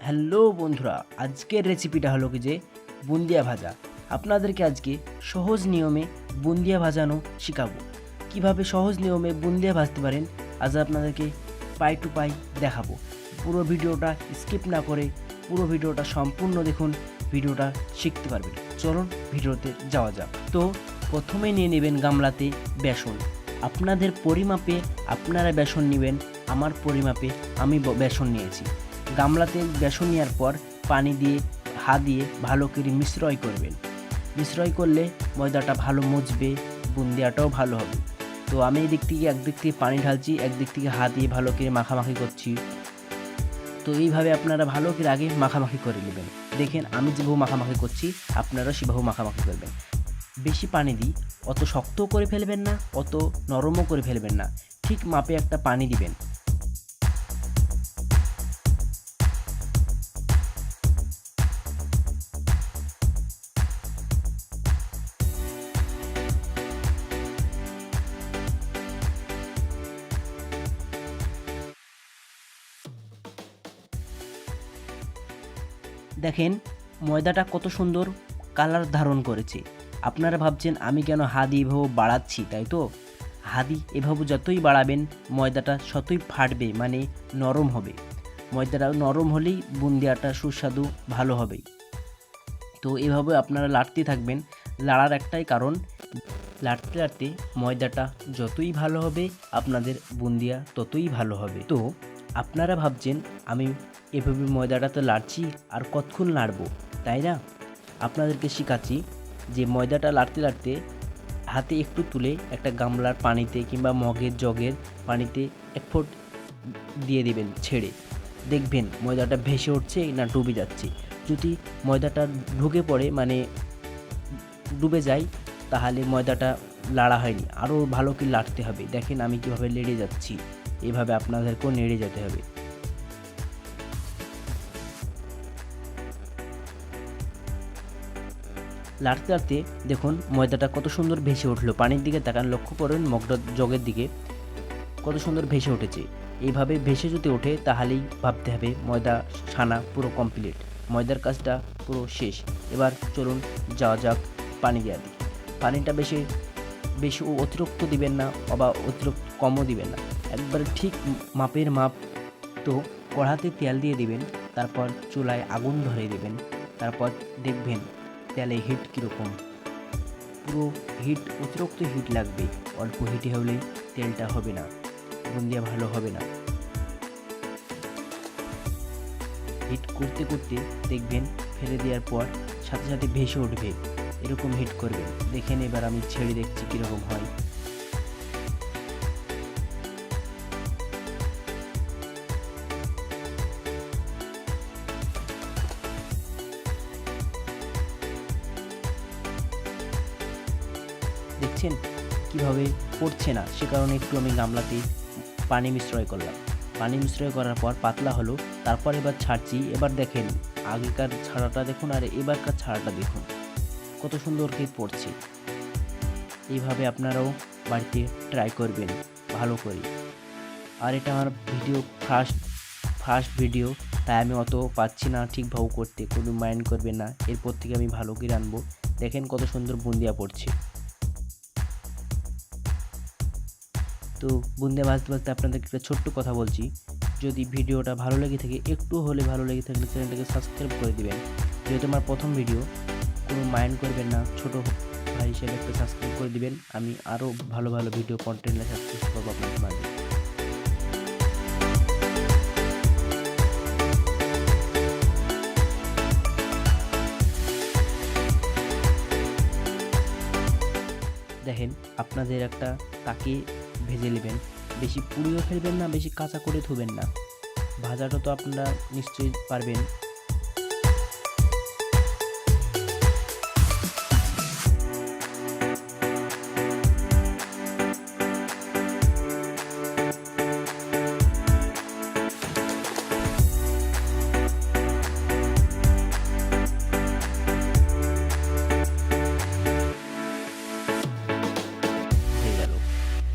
Hello বন্ধুরা, আজকের রেসিপিটা হলো কি যে বুন্দিয়া ভাজা। আপনাদেরকে আজকে সহজ নিয়মে বুন্দিয়া ভাজানো শেখাবো। কিভাবে সহজ নিয়মে বুন্দিয়া ভাজতে পারেন আজ আপনাদেরকে পাই টু পাই দেখাবো। পুরো ভিডিওটা স্কিপ না করে পুরো ভিডিওটা সম্পূর্ণ দেখুন, ভিডিওটা শিখতে পারবেন। চলুন ভিডিওতে যাওয়া যাক। তো প্রথমে নিয়ে নেবেন গামলাতে বেসন। আপনাদের পরিমাপে আপনারা বেসন নেবেন, আমার পরিমাপে আমি বেসন নিয়েছি। গামলাতে বেসন নেওয়ার পর পানি দিয়ে হাত দিয়ে ভালো করে মিশ্রয় করবেন। মিশ্রয় করলে ময়দাটা ভালো মুছবে, বুন্দিয়াটাও ভালো হবে। তো আমি একদিক থেকে পানি ঢালছি, একদিক থেকে হাত দিয়ে ভালো করে মাখামাখি করছি। তো এইভাবে আপনারা ভালো করে আগে মাখামাখি করে নেবেন। দেখেন আমি যেভাবে মাখামাখি করছি আপনারা সেভাবে মাখামাখি করবেন। বেশি পানি দিই, অত শক্তও করে ফেলবেন না, অত নরমও করে ফেলবেন না, ঠিক মাপে একটা পানি দিবেন। দেখেন ময়দাটা কত সুন্দর কালার ধারণ করেছে। আপনারা ভাবছেন আমি কেন হাত এভাবে বাড়াচ্ছি, তাই তো? হাদি এভাবে যতই বাড়াবেন ময়দাটা ততই ফাটবে, মানে নরম হবে। ময়দাটা নরম হলেই বুন্দিয়াটা সুস্বাদু ভালো হবে। তো এভাবে আপনারা লাড়তে থাকবেন। লাড়ার একটাই কারণ, লাড়তে লাড়তে ময়দাটা যতই ভালো হবে আপনাদের বুন্দিয়া ততই ভালো হবে। তো আপনারা ভাবছেন আমি এভাবে ময়দাটা তো লাড়ছি, আর কতক্ষণ লাড়বো, তাই না? আপনাদেরকে শেখাচ্ছি যে ময়দাটা লাড়তে লাড়তে হাতে একটু তুলে একটা গামলার পানিতে কিংবা মগের জগের পানিতে এক ফোঁট দিয়ে দেবেন ছেড়ে। দেখবেন ময়দাটা ভেসে উঠছে না ডুবে যাচ্ছে। যদি ময়দাটা ঢুকে পড়ে, মানে ডুবে যায়, তাহলে ময়দাটা লাড়া হয়নি। আরও ভালো করে লাড়তে হবে। দেখেন আমি কীভাবে নেড়ে যাচ্ছি, এভাবে আপনাদেরকেও নেড়ে যেতে হবে। লাড়তে লাড়তে দেখুন ময়দাটা কত সুন্দর ভেসে উঠলো। পানির দিকে তাকান, লক্ষ্য করুন মগটা জগের দিকে কত সুন্দর ভেসে উঠেছে। এইভাবে ভেসে যদি ওঠে তাহলেই ভাবতে হবে ময়দা ছানা পুরো কমপ্লিট, ময়দার কাজটা পুরো শেষ। এবার চলুন যাওয়া যাক পানি দেওয়া দিই। পানিটা বেশি বেশি অতিরিক্ত দিবেন না, আবার অতিরিক্ত কমও দিবেন না, একবারে ঠিক মাপের মাপ। তো কড়াতে তেল দিয়ে দিবেন, তারপর চুলায় আগুন ধরিয়ে দেবেন। তারপর দেখবেন তেলে হিট কীরকম। পুরো হিট, অতিরিক্ত হিট লাগবে, অল্প হিটে হলে তেলটা হবে না, বুন্দিয়া ভালো হবে না। হিট করতে করতে দেখবেন ফেলে দেওয়ার পর সাথে সাথে ভেসে উঠবে, এরকম হিট করবেন। দেখেন এবার আমি ছেড়ে দেখছি কীরকম হয়। দেখছেন কিভাবে পড়ছে না, সে কারণে একটু আমি গামলাতে পানি মিশ্রয় করলাম। পানি মিশ্রয় করার পর পাতলা হলো, তারপর এবার ছাড়ছি। এবার দেখেন আগেকার ছাড়াটা দেখুন আর এবারকার ছাড়াটা দেখুন কত সুন্দর কি পড়ছে। এইভাবে আপনারাও বাড়িতে ট্রাই করবেন ভালো করে। আর এটা আমার ভিডিও ফার্স্ট ভিডিও, তাই আমি অত পাচ্ছি না ঠিকভাবে করতে, কোনো মাইন্ড করবেন না। এরপর থেকে আমি ভালো করে আনবো। দেখেন কত সুন্দর বুন্দিয়া পড়ছে। তো বুন্দিয়া ভাজতে ভাজতে আপনাদেরকে একটা ছোট্ট কথা বলছি, যদি ভিডিওটা ভালো লেগে থাকে, একটু হলে ভালো লেগে থাকলে চ্যানেলটাকে সাবস্ক্রাইব করে দিবেন। যেহেতু আমার প্রথম ভিডিও, কোনো মাইন্ড করবেন না, ছোটো ভাই হিসেবে একটা সাবস্ক্রাইব করে দিবেন। আমি আরও ভালো ভালো ভিডিও কন্টেন্ট লেখার চেষ্টা করবো আপনাদের মাঝে। দেখেন আপনাদের একটা তাকে ভেজে নেবেন, বেশি পুড়িয়েও ফেলবেন না, বেশি কাঁচা করে ধুবেন না। ভাজাটা তো আপনারা নিশ্চয়ই পারবেন। হয়ে গেল।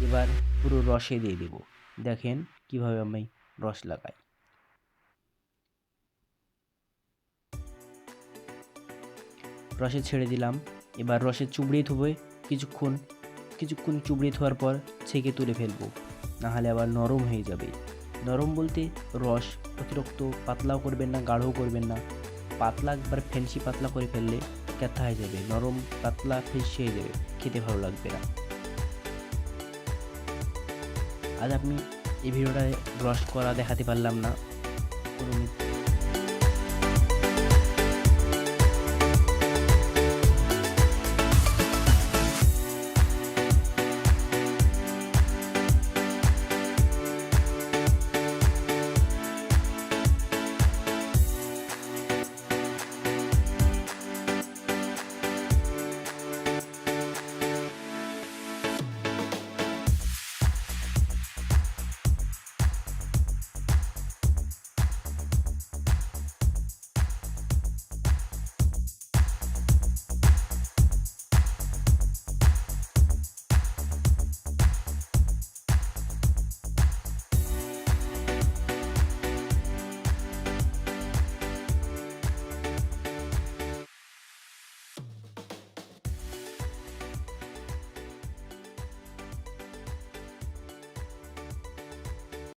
এবার পুরো রসে দিয়ে দেব। দেখেন কিভাবে আমি রস লাগাই। রসে ছেড়ে দিলাম। এবার রসে চুবড়িয়ে থুবে কিছুক্ষণ চুবড়িয়ে থোয়ার পর ছেঁকে তুলে ফেলবো, নাহলে আবার নরম হয়ে যাবে। নরম বলতে রস অতিরিক্ত পাতলাও করবেন না, গাঢ়ও করবেন না। পাতলা একবার ফেন্সি পাতলা করে ফেললে ক্যাথা হয়ে যাবে, নরম পাতলা ফেন্সি হয়ে যাবে, খেতে ভালো লাগবে না। আজ আমি এই ভিডিওটায় রস করা দেখাতে পারলাম না, কোনো